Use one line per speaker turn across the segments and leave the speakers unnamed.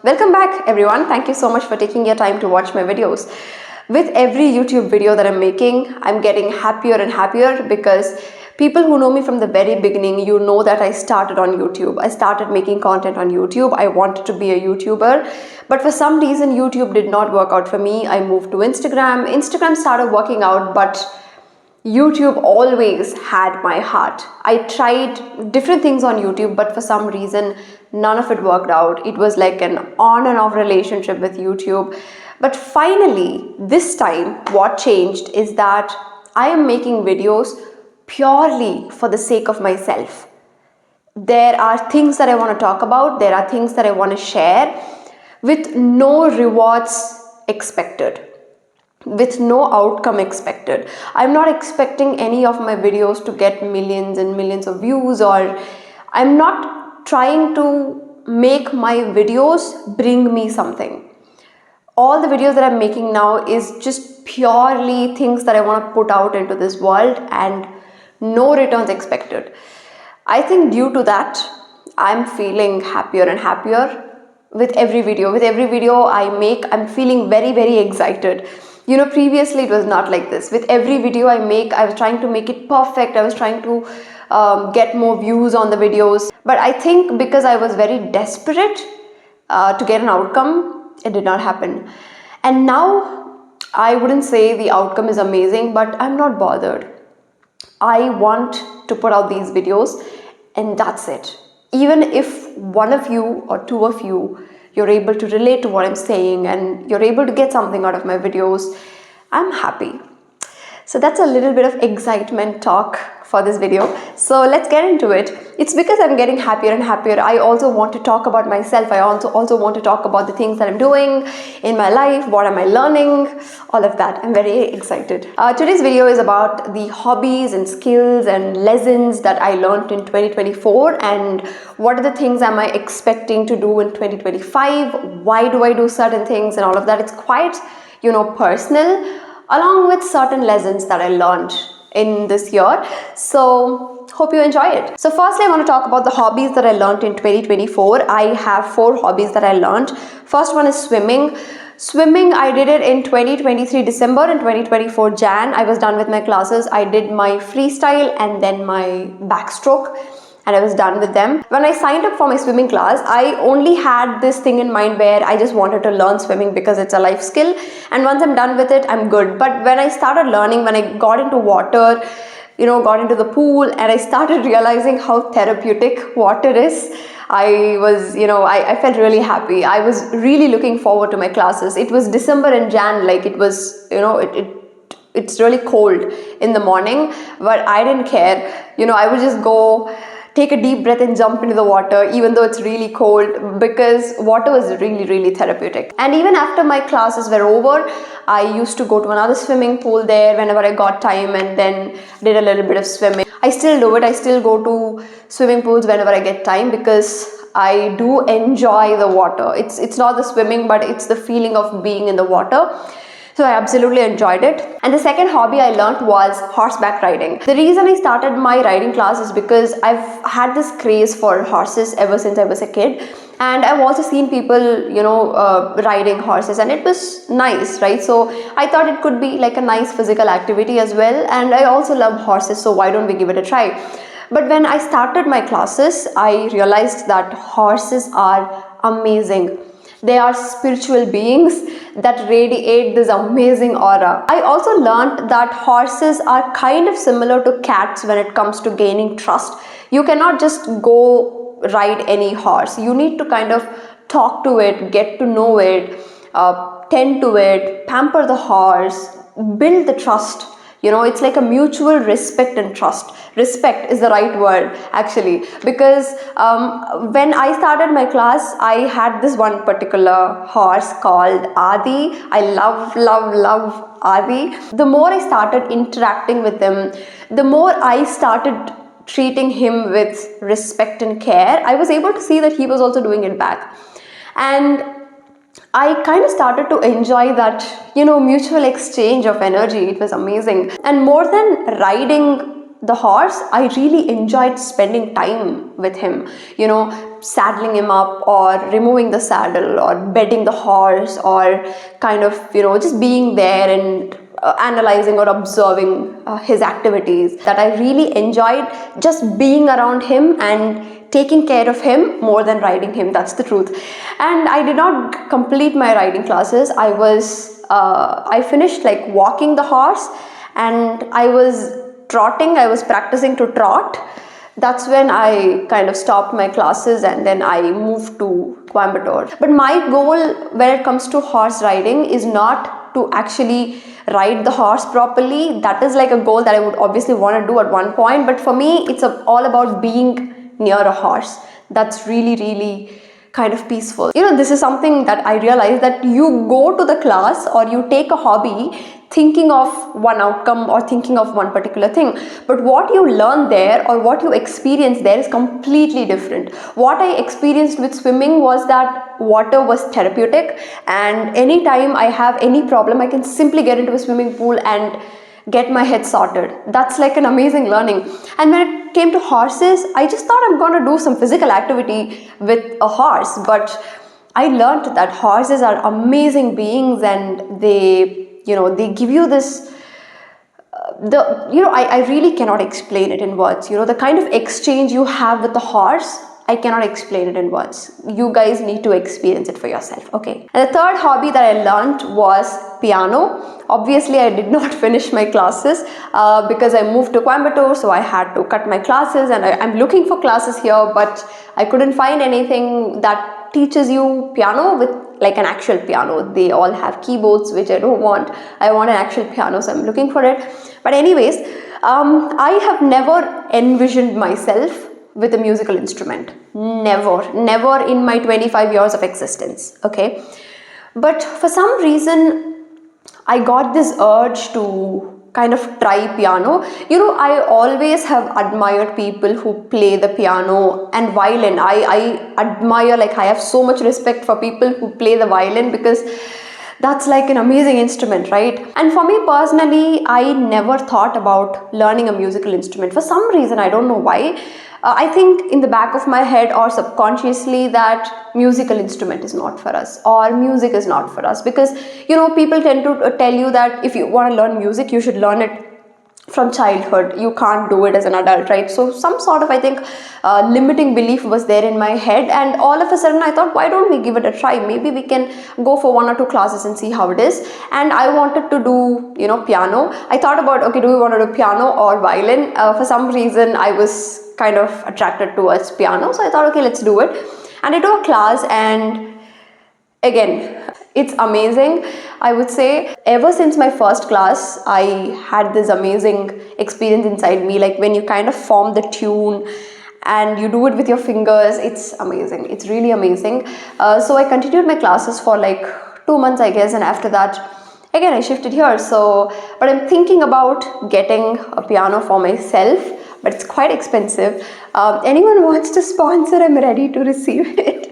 Welcome back everyone. Thank you so much for taking your time to watch my videos. With every YouTube video that I'm making, I'm getting happier and happier because people who know me from the very beginning, you know that I started on YouTube. I started making content on YouTube. I wanted to be a YouTuber, but for some reason YouTube did not work out for me. I moved to Instagram. Instagram started working out, but YouTube always had my heart. I tried different things on YouTube, but for some reason, none of it worked out. It was like an on and off relationship with YouTube. But finally, this time, what changed is that I am making videos purely for the sake of myself. There are things that I want to talk about, there are things that I want to share with no rewards expected, with no outcome expected. I'm not expecting any of my videos to get millions and millions of views, or I'm not trying to make my videos bring me something. All the videos that I'm making now is just purely things that I want to put out into this world and no returns expected. I think due to that, I'm feeling happier and happier with every video. With every video I make, I'm feeling very, very excited. You know, previously it was not like this. With every video I make, I was trying to make it perfect. I was trying to get more views on the videos. But I think because I was very desperate to get an outcome, it did not happen. And now I wouldn't say the outcome is amazing, but I'm not bothered. I want to put out these videos and that's it. Even if one of you or two of you, you're able to relate to what I'm saying and you're able to get something out of my videos, I'm happy. So that's a little bit of excitement talk for this video. So let's get into it. It's because I'm getting happier and happier. I also want to talk about myself. I also want to talk about the things that I'm doing in my life. What am I learning? All of that. I'm very excited. Today's video is about the hobbies and skills and lessons that I learned in 2024 and what are the things am I expecting to do in 2025? Why do I do certain things and all of that? It's quite, personal, along with certain lessons that I learned in this year. So hope you enjoy it. So firstly, I want to talk about the hobbies that I learned in 2024. I have 4 hobbies that I learned. First one is swimming. Swimming, I did it in 2023 December and 2024 Jan. I was done with my classes. I did my freestyle and then my backstroke, and I was done with them. When I signed up for my swimming class, I only had this thing in mind where I just wanted to learn swimming because it's a life skill, and once I'm done with it, I'm good. But when I started learning, when I got into water, got into the pool, and I started realizing how therapeutic water is, I was, I felt really happy. I was really looking forward to my classes. It was December and Jan, like it was, it's really cold in the morning, but I didn't care. I would just go take a deep breath and jump into the water even though it's really cold, because water was really, really therapeutic. And even after my classes were over, I used to go to another swimming pool there whenever I got time and then did a little bit of swimming. I still do it. I still go to swimming pools whenever I get time because I do enjoy the water. It's not the swimming, but it's the feeling of being in the water. So I absolutely enjoyed it. And the second hobby I learned was horseback riding. The reason I started my riding class is because I've had this craze for horses ever since I was a kid. And I've also seen people, riding horses, and it was nice, right? So I thought it could be like a nice physical activity as well. And I also love horses, so why don't we give it a try? But when I started my classes, I realized that horses are amazing. They are spiritual beings that radiate this amazing aura. I also learned that horses are kind of similar to cats when it comes to gaining trust. You cannot just go ride any horse. You need to kind of talk to it, get to know it, tend to it, pamper the horse, build the trust. It's like a mutual respect and trust. Respect is the right word actually, because when I started my class, I had this one particular horse called Adi. I love Adi. The more I started interacting with him, the more I started treating him with respect and care. I was able to see that he was also doing it back. And I kind of started to enjoy that, mutual exchange of energy. It was amazing. And more than riding the horse, I really enjoyed spending time with him, saddling him up or removing the saddle or bedding the horse or kind of, just being there and analyzing or observing his activities. That I really enjoyed just being around him and taking care of him more than riding him. That's the truth. And I did not complete my riding classes. I finished like walking the horse, and I was trotting. I was practicing to trot. That's when I kind of stopped my classes, and then I moved to Coimbatore. But my goal when it comes to horse riding is not to actually ride the horse properly. That is like a goal that I would obviously want to do at one point, but for me it's all about being near a horse. That's really, really kind of peaceful. This is something that I realized, that you go to the class or you take a hobby thinking of one outcome or thinking of one particular thing, but what you learn there or what you experience there is completely different. What I experienced with swimming was that water was therapeutic, and anytime I have any problem, I can simply get into a swimming pool and get my head sorted. That's like an amazing learning. And when it came to horses, I just thought I'm going to do some physical activity with a horse, but I learned that horses are amazing beings, and they give you this I really cannot explain it in words. The kind of exchange you have with the horse, I cannot explain it in words. You guys need to experience it for yourself, okay? And the third hobby that I learned was piano. Obviously, I did not finish my classes because I moved to Coimbatore, so I had to cut my classes, and I'm looking for classes here, but I couldn't find anything that teaches you piano with like an actual piano. They all have keyboards, which I don't want. I want an actual piano, so I'm looking for it. But anyways, I have never envisioned myself with a musical instrument. Never in my 25 years of existence, okay? But for some reason, I got this urge to kind of try piano. I always have admired people who play the piano and violin. I admire, like I have so much respect for people who play the violin, because that's like an amazing instrument, right? And for me personally, I never thought about learning a musical instrument. For some reason, I don't know why. I think in the back of my head or subconsciously that musical instrument is not for us, or music is not for us, because people tend to tell you that if you want to learn music, you should learn it from childhood. You can't do it as an adult, right? So some sort of, I think, limiting belief was there in my head, and all of a sudden I thought, why don't we give it a try? Maybe we can go for 1 or 2 classes and see how it is. And I wanted to do piano. I thought about, okay, do we want to do piano or violin? For some reason I was kind of attracted towards piano, so I thought, okay, let's do it. And I took a class, and again, it's amazing. I would say ever since my first class, I had this amazing experience inside me. Like when you kind of form the tune and you do it with your fingers, it's amazing. It's really amazing. So I continued my classes for like 2 months, I guess, and after that, again, I shifted here. But I'm thinking about getting a piano for myself, but it's quite expensive. Anyone wants to sponsor, I'm ready to receive it.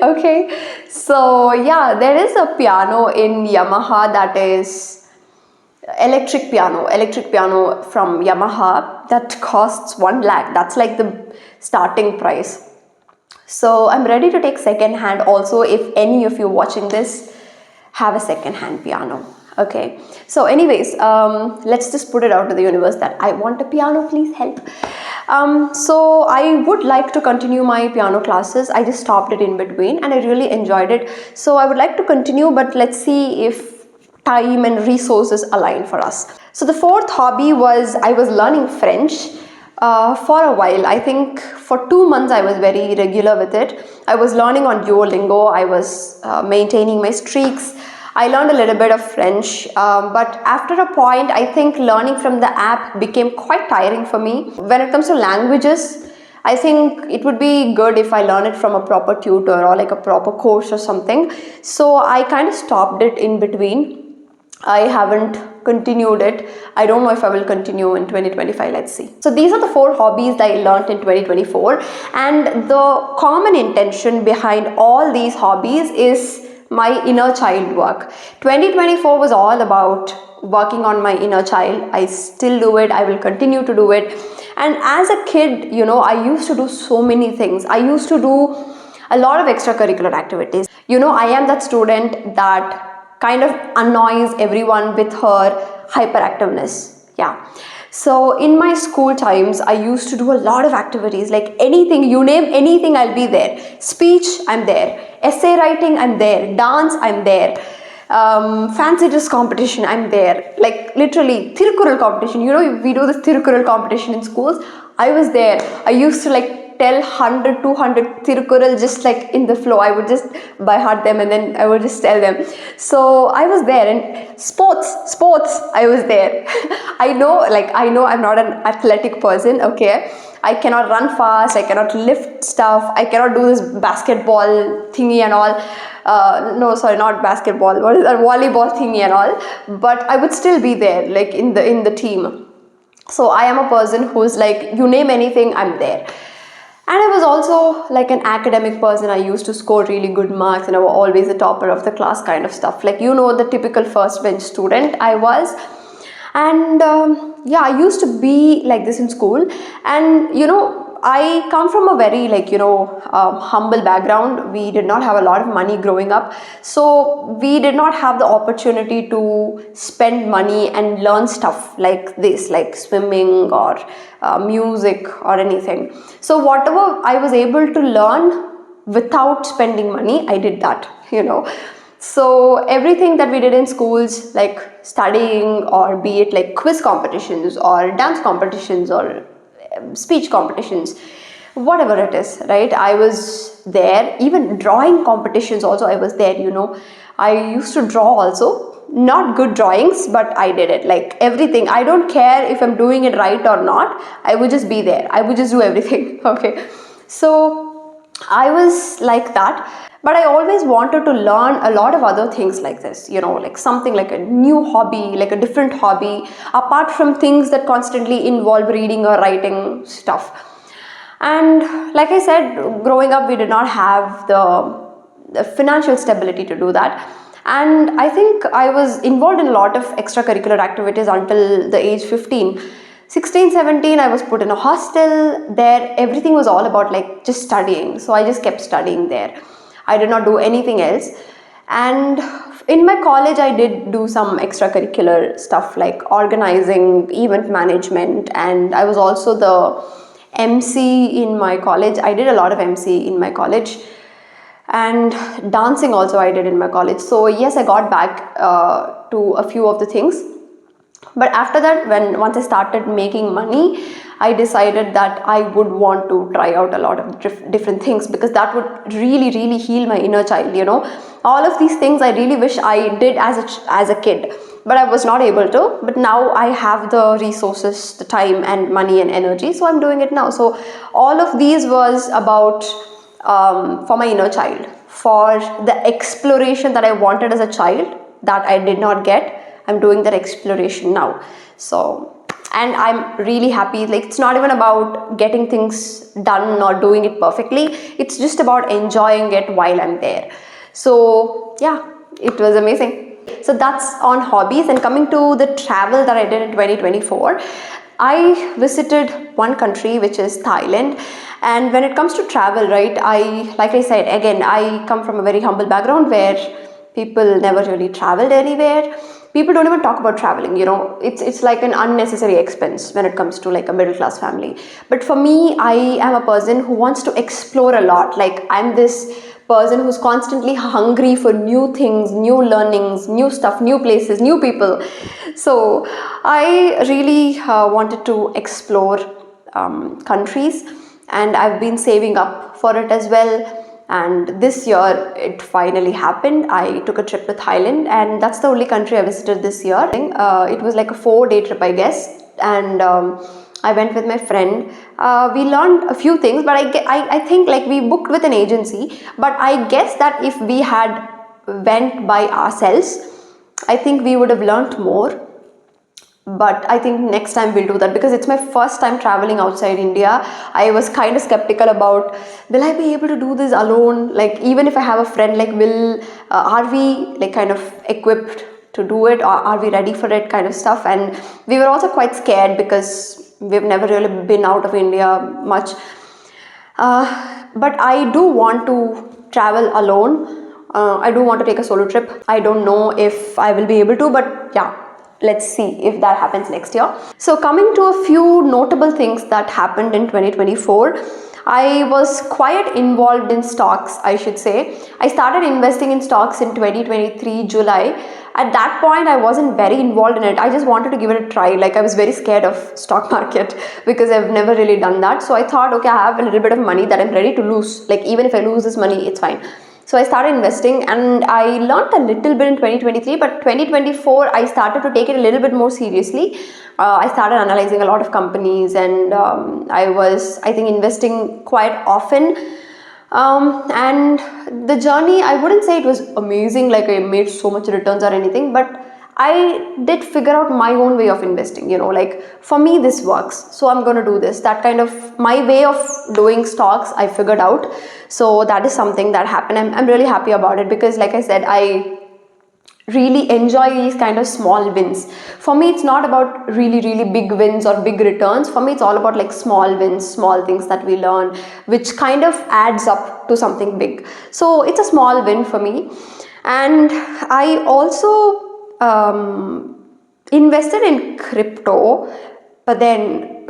Okay, so yeah, there is a piano in Yamaha that is electric piano from Yamaha that costs 1 lakh. That's like the starting price. So I'm ready to take second hand also. If any of you watching this have a second hand piano. Okay, so anyways, let's just put it out to the universe that I want a piano, please help. So I would like to continue my piano classes. I just stopped it in between and I really enjoyed it. So I would like to continue, but let's see if time and resources align for us. So the fourth hobby was, I was learning French for a while. I think for 2 months I was very regular with it. I was learning on Duolingo. I was maintaining my streaks. I learned a little bit of French, but after a point, I think learning from the app became quite tiring for me. When it comes to languages, I think it would be good if I learn it from a proper tutor or like a proper course or something. So I kind of stopped it in between. I haven't continued it. I don't know if I will continue in 2025. Let's see. So these are the 4 hobbies that I learned in 2024. And the common intention behind all these hobbies is my inner child work. 2024 was all about working on my inner child. I still do it. I will continue to do it. And as a kid, I used to do so many things. I used to do a lot of extracurricular activities. I am that student that kind of annoys everyone with her hyperactiveness. Yeah. So in my school times, I used to do a lot of activities, like anything, you name anything, I'll be there. Speech, I'm there. Essay writing, I'm there. Dance, I'm there. Fancy dress competition, I'm there. Like literally, Thirukural competition. We do this Thirukural competition in schools. I was there. I used to tell 100, 200 Thirukural just in the flow. I would just by heart them and then I would just tell them. So I was there. And sports, I was there. I know I'm not an athletic person, okay? I cannot run fast, I cannot lift stuff, I cannot do this basketball thingy and all. No, sorry, not basketball, what is that, volleyball thingy and all. But I would still be there, in the team. So I am a person who's you name anything, I'm there. And I was also an academic person. I used to score really good marks and I was always the topper of the class kind of stuff. The typical first bench student I was. And yeah, I used to be like this in school. And I come from a very humble background. We did not have a lot of money growing up, so we did not have the opportunity to spend money and learn stuff like this, like swimming or music or anything. So whatever I was able to learn without spending money, I did that. So everything that we did in schools, like studying, or be it quiz competitions or dance competitions or speech competitions, whatever it is, right? I was there. Even drawing competitions also, I was there. I used to draw also, not good drawings, but I did it. Everything, I don't care if I'm doing it right or not, I would just be there. I would just do everything. Okay, so I was like that. But I always wanted to learn a lot of other things like this, something like a new hobby, like a different hobby, apart from things that constantly involve reading or writing stuff. And like I said, growing up, we did not have the financial stability to do that. And I think I was involved in a lot of extracurricular activities until the age 15. 16, 17, I was put in a hostel. There, everything was all about just studying. So I just kept studying there. I did not do anything else. And in my college, I did do some extracurricular stuff like organizing, event management, and I was also the MC in my college. I did a lot of MC in my college, and dancing also I did in my college. So yes, I got back to a few of the things. But after that, once I started making money, I decided that I would want to try out a lot of different things, because that would really, really heal my inner child. All of these things I really wish I did as a kid, but I was not able to. But now I have the resources, the time and money and energy, so I'm doing it now. So all of these was about for my inner child, for the exploration that I wanted as a child that I did not get. I'm doing that exploration now. So, and I'm really happy. It's not even about getting things done or doing it perfectly. It's just about enjoying it while I'm there. So yeah, it was amazing. So that's on hobbies. And coming to the travel that I did in 2024, I visited one country, which is Thailand. And when it comes to travel, right, like I said, again, I come from a very humble background where people never really traveled anywhere. People don't even talk about traveling, it's like an unnecessary expense when it comes to a middle class family. But for me, I am a person who wants to explore a lot. I'm this person who's constantly hungry for new things, new learnings, new stuff, new places, new people. So I really wanted to explore countries, and I've been saving up for it as well. And this year it finally happened. I took a trip to Thailand, and that's the only country I visited this year. It was like a 4-day trip, I guess. And I went with my friend. We learned a few things, but I think we booked with an agency. But I guess that if we had went by ourselves, I think we would have learned more. But I think next time we'll do that, because it's my first time traveling outside India. I was kind of skeptical about, will I be able to do this alone? Like, even if I have a friend, like, are we like kind of equipped to do it, or are we ready for it, kind of stuff. And we were also quite scared because we've never really been out of India much. But I do want to travel alone. I do want to take a solo trip. I don't know if I will be able to, but yeah, let's see if that happens next year. So coming to a few notable things that happened in 2024, I was quite involved in stocks, I should say. I started investing in stocks in 2023 July. At that point, I wasn't very involved in it. I just wanted to give it a try. Like, I was very scared of stock market because I've never really done that. So I thought, okay, I have a little bit of money that I'm ready to lose. Like, even if I lose this money, it's fine. So I started investing, and I learned a little bit in 2023, but 2024 I started to take it a little bit more seriously. I started analyzing a lot of companies, and I think, investing quite often. And the journey, I wouldn't say it was amazing, like I made so much returns or anything, but I did figure out my own way of investing, like, for me this works, so I'm going to do this. That kind of my way of doing stocks, I figured out. So that is something that happened. I'm really happy about it, because like I said, I really enjoy these kind of small wins. For me, it's not about really, really big wins or big returns. For me, it's all about like small wins, small things that we learn, which kind of adds up to something big. So it's a small win for me. And I also invested in crypto, but then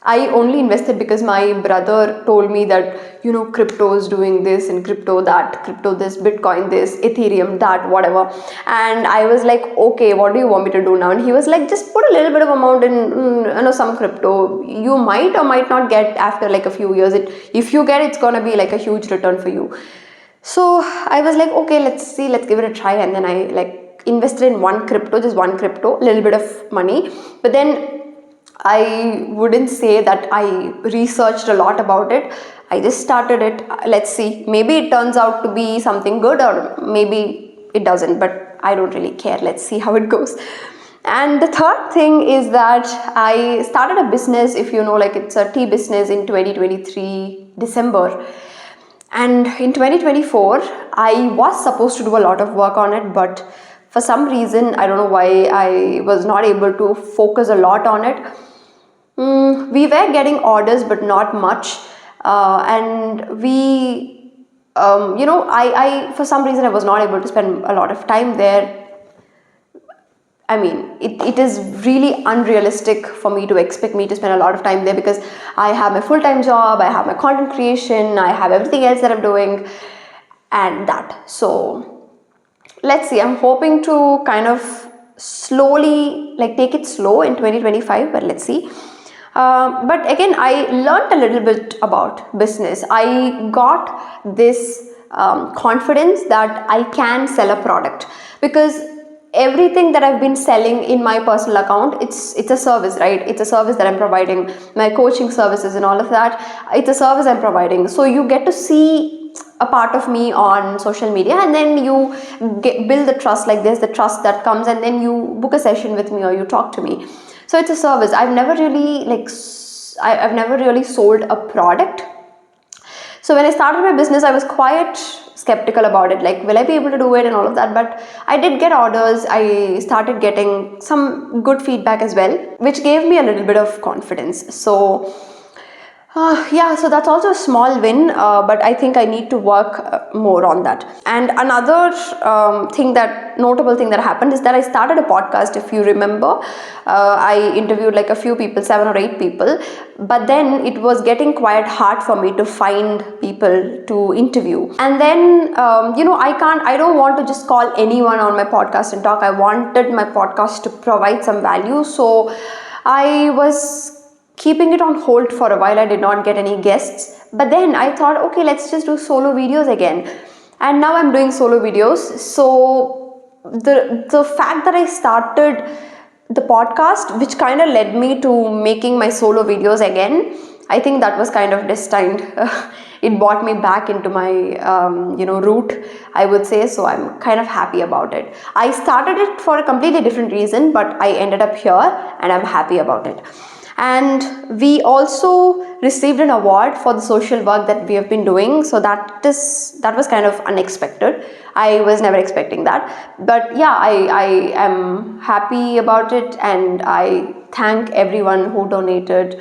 I only invested because my brother told me that, crypto is doing this and crypto that, crypto this, Bitcoin this, Ethereum that, whatever. And I was like, okay, what do you want me to do now? And he was like, just put a little bit of amount in, some crypto. You might or might not get after like a few years. If you get, it's going to be like a huge return for you. So I was like, okay, let's see, let's give it a try. And then I like invested in just one crypto, a little bit of money. But then I wouldn't say that I researched a lot about it. I just started it. Let's see. Maybe it turns out to be something good, or maybe it doesn't, but I don't really care. Let's see how it goes. And the third thing is that I started a business, if you know, like, it's a tea business in 2023 December. And in 2024, I was supposed to do a lot of work on it, but for some reason, I don't know why, I was not able to focus a lot on it. We were getting orders, but not much. And we, I for some reason, I was not able to spend a lot of time there. I mean, it is really unrealistic for me to expect me to spend a lot of time there, because I have my full-time job, I have my content creation, I have everything else that I'm doing, and that. So let's see. I'm hoping to kind of slowly, like, take it slow in 2025, but let's see. But again, I learned a little bit about business. I got this confidence that I can sell a product, because everything that I've been selling in my personal account, it's a service, right? It's a service that I'm providing. My coaching services and all of that, it's a service I'm providing. So you get to see a part of me on social media, and then you build the trust. Like, there's the trust that comes, and then you book a session with me or you talk to me. So it's a service. I've never really sold a product. So when I started my business, I was quite skeptical about it, like, will I be able to do it and all of that. But I did get orders. I started getting some good feedback as well, which gave me a little bit of confidence. So yeah, so that's also a small win, but I think I need to work more on that. And another notable thing that happened is that I started a podcast. If you remember, I interviewed like a few people, 7 or 8 people, but then it was getting quite hard for me to find people to interview. And then, I don't want to just call anyone on my podcast and talk. I wanted my podcast to provide some value. So I was keeping it on hold for a while. I did not get any guests, but then I thought, okay, let's just do solo videos again. And now I'm doing solo videos. So the fact that I started the podcast, which kind of led me to making my solo videos again, I think that was kind of destined. it brought me back into my route, I would say. So I'm kind of happy about it. I started it for a completely different reason, but I ended up here and I'm happy about it. And we also received an award for the social work that we have been doing. So that was kind of unexpected. I was never expecting that. But yeah, I am happy about it, and I thank everyone who donated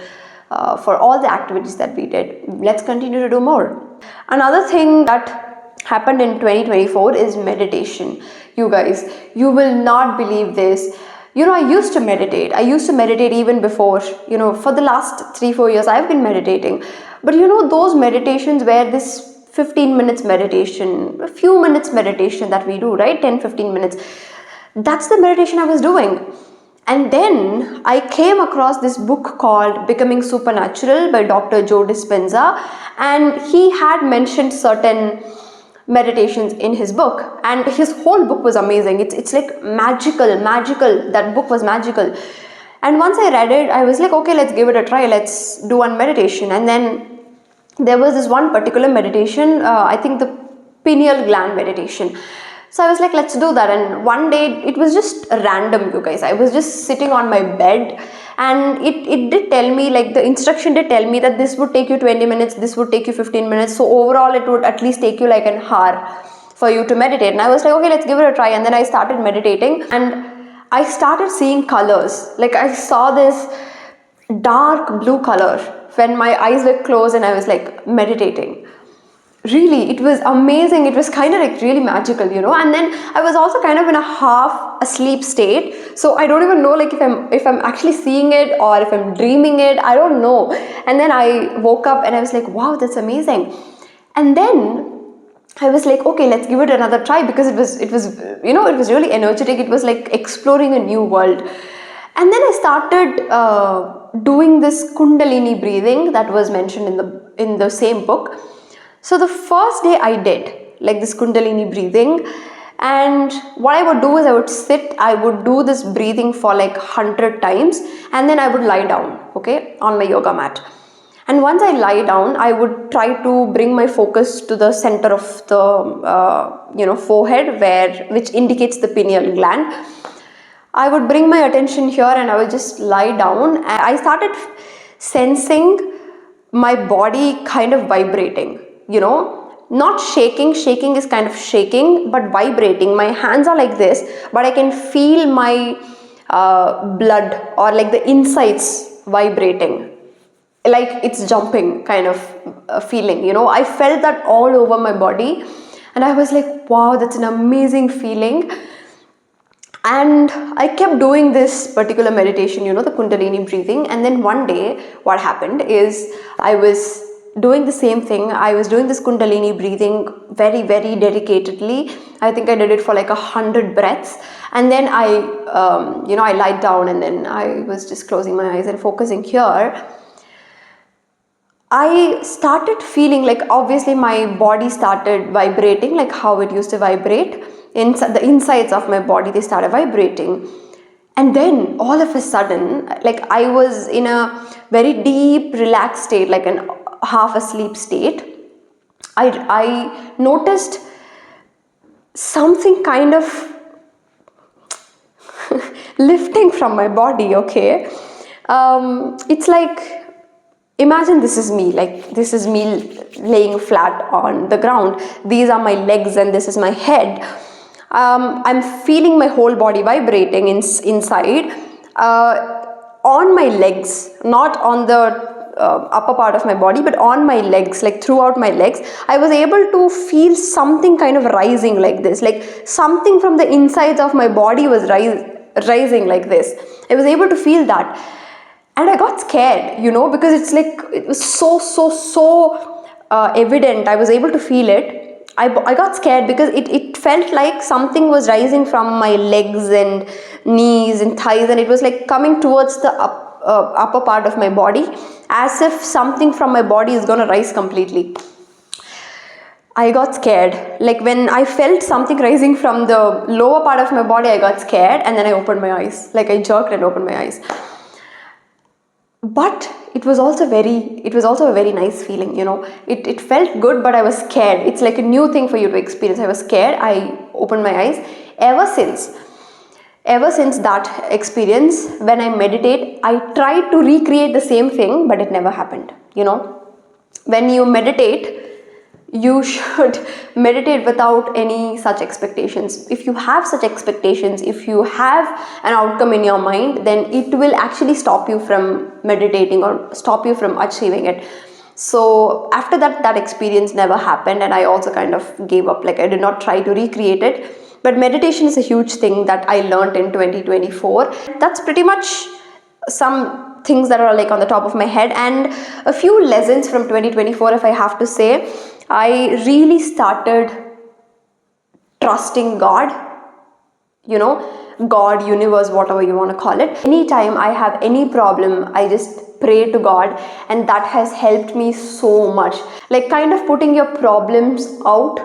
for all the activities that we did. Let's continue to do more. Another thing that happened in 2024 is meditation. You guys, you will not believe this. I used to meditate. I used to meditate even before, for the last 3-4 years, I've been meditating. But those meditations where this 15 minutes meditation, a few minutes meditation that we do, right? 10-15 minutes. That's the meditation I was doing. And then I came across this book called Becoming Supernatural by Dr. Joe Dispenza. And he had mentioned certain meditations in his book, and his whole book was amazing. It's like magical. That book was magical. And once I read it, I was like, okay, let's give it a try. Let's do one meditation. And then there was this one particular meditation, I think the pineal gland meditation. So I was like, let's do that. And one day, it was just random, you guys. I was just sitting on my bed, and it did tell me, like the instruction did tell me that this would take you 20 minutes, this would take you 15 minutes. So overall, it would at least take you like an hour for you to meditate. And I was like, okay, let's give it a try. And then I started meditating, and I started seeing colors. Like I saw this dark blue color when my eyes were closed and I was like meditating. Really, it was amazing. It was kind of like really magical, and then I was also kind of in a half asleep state, so I don't even know like if I'm actually seeing it or if I'm dreaming it. I don't know. And then I woke up and I was like, wow, that's amazing. And then I was like, okay, let's give it another try, because it was really energetic. It was like exploring a new world. And then I started doing this Kundalini breathing that was mentioned in the same book. So the first day I did like this Kundalini breathing, and what I would do is I would do this breathing for like 100 times, and then I would lie down, okay, on my yoga mat. And once I lie down, I would try to bring my focus to the center of the forehead, which indicates the pineal gland. I would bring my attention here, and I would just lie down, and I started sensing my body kind of vibrating. Not shaking is kind of shaking, but vibrating. My hands are like this, but I can feel my blood or like the insides vibrating, like it's jumping kind of feeling. I felt that all over my body, and I was like, wow, that's an amazing feeling. And I kept doing this particular meditation, the Kundalini breathing. And then one day, what happened is I was doing the same thing. I was doing this Kundalini breathing very, very dedicatedly. I think I did it for like 100 breaths. And then I lied down, and then I was just closing my eyes and focusing here. I started feeling like, obviously my body started vibrating like how it used to vibrate. The insides of my body, they started vibrating. And then all of a sudden, like I was in a very deep relaxed state, like an half asleep state. I noticed something kind of lifting from my body, okay? It's like, imagine this is me laying flat on the ground. These are my legs and this is my head. I'm feeling my whole body vibrating inside on my legs, not on the upper part of my body, but on my legs, like throughout my legs. I was able to feel something kind of rising like this, like something from the insides of my body was rising like this. I was able to feel that. And I got scared, because it's like, it was so evident. I was able to feel it. I got scared because it felt like something was rising from my legs and knees and thighs, and it was like coming towards the upper part of my body, as if something from my body is going to rise completely. I got scared. Like when I felt something rising from the lower part of my body, I got scared, and then I opened my eyes. Like I jerked and opened my eyes. but it was also a very nice feeling, it felt good, but I was scared. It's like a new thing for you to experience. I was scared. I opened my eyes. Ever since that experience, when I meditate, I try to recreate the same thing, but it never happened. When you meditate, you should meditate without any such expectations. If you have such expectations, if you have an outcome in your mind, then it will actually stop you from meditating or stop you from achieving it. So after that experience never happened, and I also kind of gave up. Like, I did not try to recreate it. But meditation is a huge thing that I learned in 2024. That's pretty much some things that are like on the top of my head, and a few lessons from 2024. If I have to say, I really started trusting God, God, universe, whatever you want to call it. Anytime I have any problem, I just pray to God, and that has helped me so much. Like, kind of putting your problems out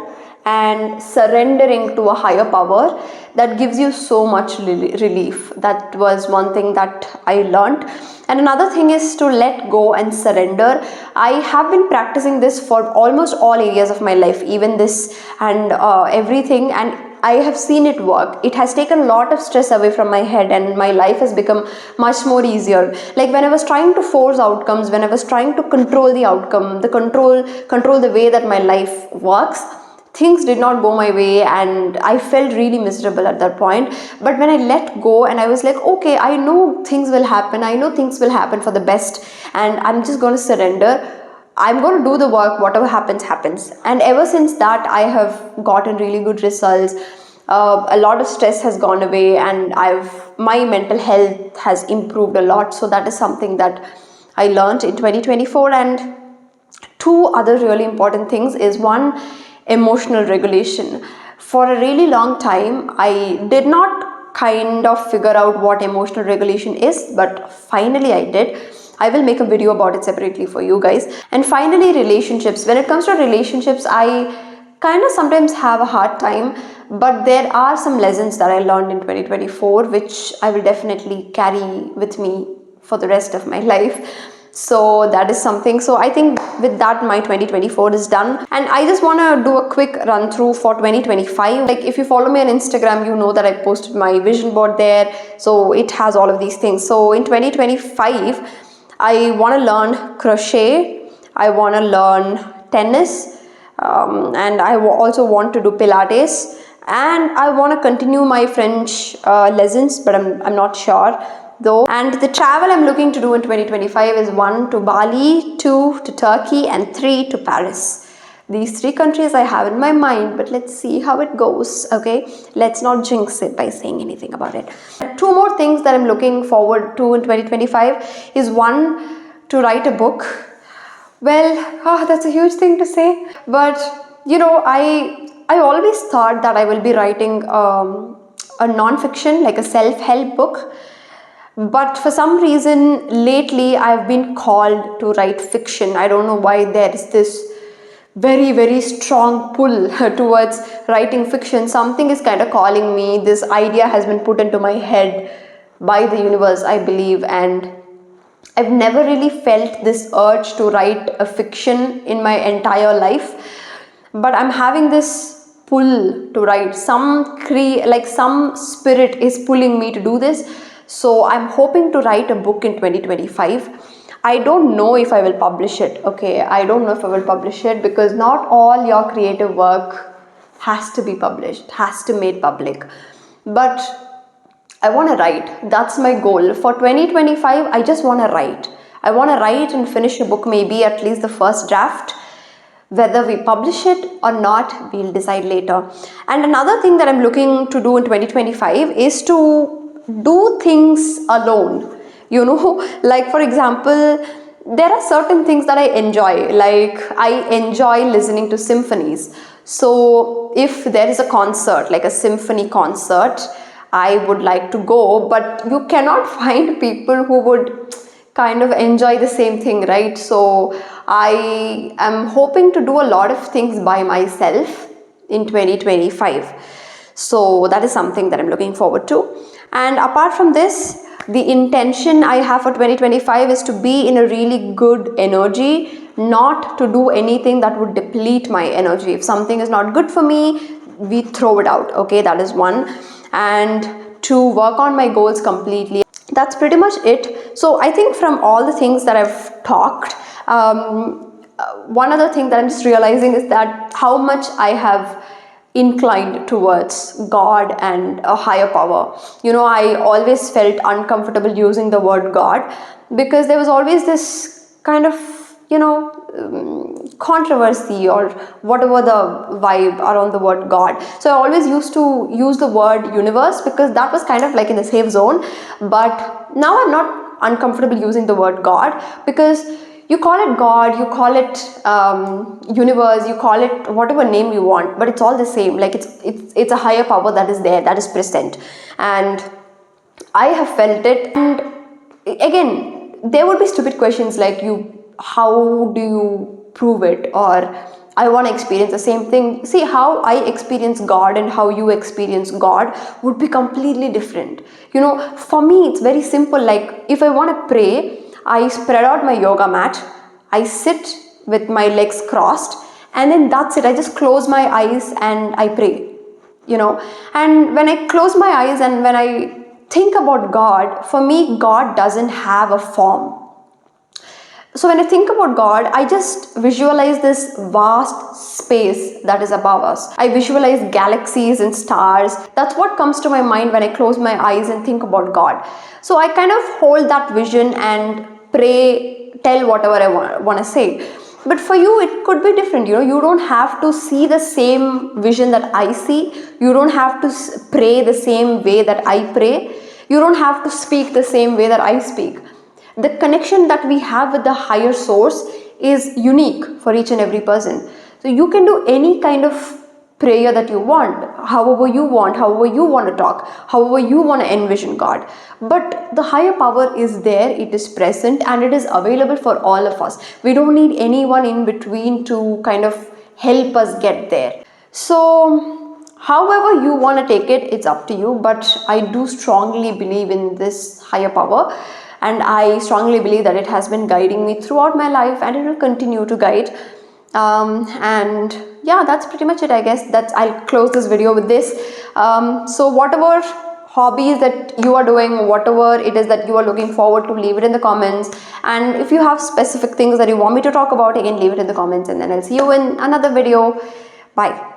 and surrendering to a higher power, that gives you so much relief. That was one thing that I learned. And another thing is to let go and surrender. I have been practicing this for almost all areas of my life, even this and everything, and I have seen it work. It has taken a lot of stress away from my head, and my life has become much more easier. Like, when I was trying to force outcomes, when I was trying to control the outcome, control the way that my life works, things did not go my way, and I felt really miserable at that point. But when I let go and I was like, okay, I know things will happen. I know things will happen for the best, and I'm just going to surrender. I'm going to do the work. Whatever happens, happens. And ever since that, I have gotten really good results. A lot of stress has gone away, and my mental health has improved a lot. So that is something that I learned in 2024. And two other really important things is, one, emotional regulation. For a really long time, I did not kind of figure out what emotional regulation is, but finally I did. I will make a video about it separately for you guys. And finally, relationships. When it comes to relationships, I kind of sometimes have a hard time, but there are some lessons that I learned in 2024, which I will definitely carry with me for the rest of my life. So that is something. So I think with that, my 2024 is done, and I just want to do a quick run through for 2025. Like, if you follow me on Instagram, you know that I posted my vision board there, so it has all of these things. So in 2025, I want to learn crochet, I want to learn tennis, and I also want to do Pilates, and I want to continue my French lessons, but I'm not sure though. And the travel I'm looking to do in 2025 is 1, to Bali, 2, to Turkey, and 3, to Paris. These 3 countries I have in my mind, but let's see how it goes. Okay, let's not jinx it by saying anything about it. 2 more things that I'm looking forward to in 2025 is, 1, to write a book. Well, that's a huge thing to say, but I always thought that I will be writing a non-fiction, like a self-help book. But for some reason, lately, I've been called to write fiction. I don't know why there is this very, very strong pull towards writing fiction. Something is kind of calling me. This idea has been put into my head by the universe, I believe. And I've never really felt this urge to write a fiction in my entire life. But I'm having this pull to write. Some spirit is pulling me to do this. So I'm hoping to write a book in 2025. I don't know if I will publish it. Okay, I don't know if I will publish it, because not all your creative work has to be published, has to be made public. But I want to write. That's my goal. For 2025, I just want to write. I want to write and finish a book, maybe at least the first draft. Whether we publish it or not, we'll decide later. And another thing that I'm looking to do in 2025 is to do things alone. Like, for example, there are certain things that I enjoy. Like, I enjoy listening to symphonies. So if there is a concert, like a symphony concert, I would like to go, but you cannot find people who would kind of enjoy the same thing, right? So I am hoping to do a lot of things by myself in 2025. So that is something that I'm looking forward to. And apart from this, The intention I have for 2025 is to be in a really good energy, not to do anything that would deplete my energy. If something is not good for me, we throw it out. Okay, that is one. And to work on my goals completely. That's pretty much it. So I think from all the things that I've talked, one other thing that I'm just realizing is that how much I have inclined towards God and a higher power. I always felt uncomfortable using the word God because there was always this kind of, controversy or whatever the vibe around the word God. So I always used to use the word universe because that was kind of like in the safe zone. But now I'm not uncomfortable using the word God because you call it God, you call it universe, you call it whatever name you want, but it's all the same. Like it's a higher power that is there, that is present, and I have felt it. And again, there would be stupid questions like how do you prove it, or I want to experience the same thing. See, how I experience God and how you experience God would be completely different. For me, it's very simple. Like if I want to pray, I spread out my yoga mat, I sit with my legs crossed, and then that's it. I just close my eyes and I pray. And when I close my eyes and when I think about God, for me, God doesn't have a form. So when I think about God, I just visualize this vast space that is above us. I visualize galaxies and stars. That's what comes to my mind when I close my eyes and think about God. So I kind of hold that vision and pray, tell whatever I want to say. But for you, it could be different. You don't have to see the same vision that I see. You don't have to pray the same way that I pray. You don't have to speak the same way that I speak. The connection that we have with the higher source is unique for each and every person. So you can do any kind of prayer that you want, however you want to talk, however you want to envision God. But the higher power is there, it is present, and it is available for all of us. We don't need anyone in between to kind of help us get there. So however you want to take it, it's up to you. But I do strongly believe in this higher power. And I strongly believe that it has been guiding me throughout my life, and it will continue to guide. And yeah, that's pretty much it, I guess. I'll close this video with this. So whatever hobbies that you are doing, whatever it is that you are looking forward to, leave it in the comments. And if you have specific things that you want me to talk about, again, leave it in the comments, and then I'll see you in another video. Bye.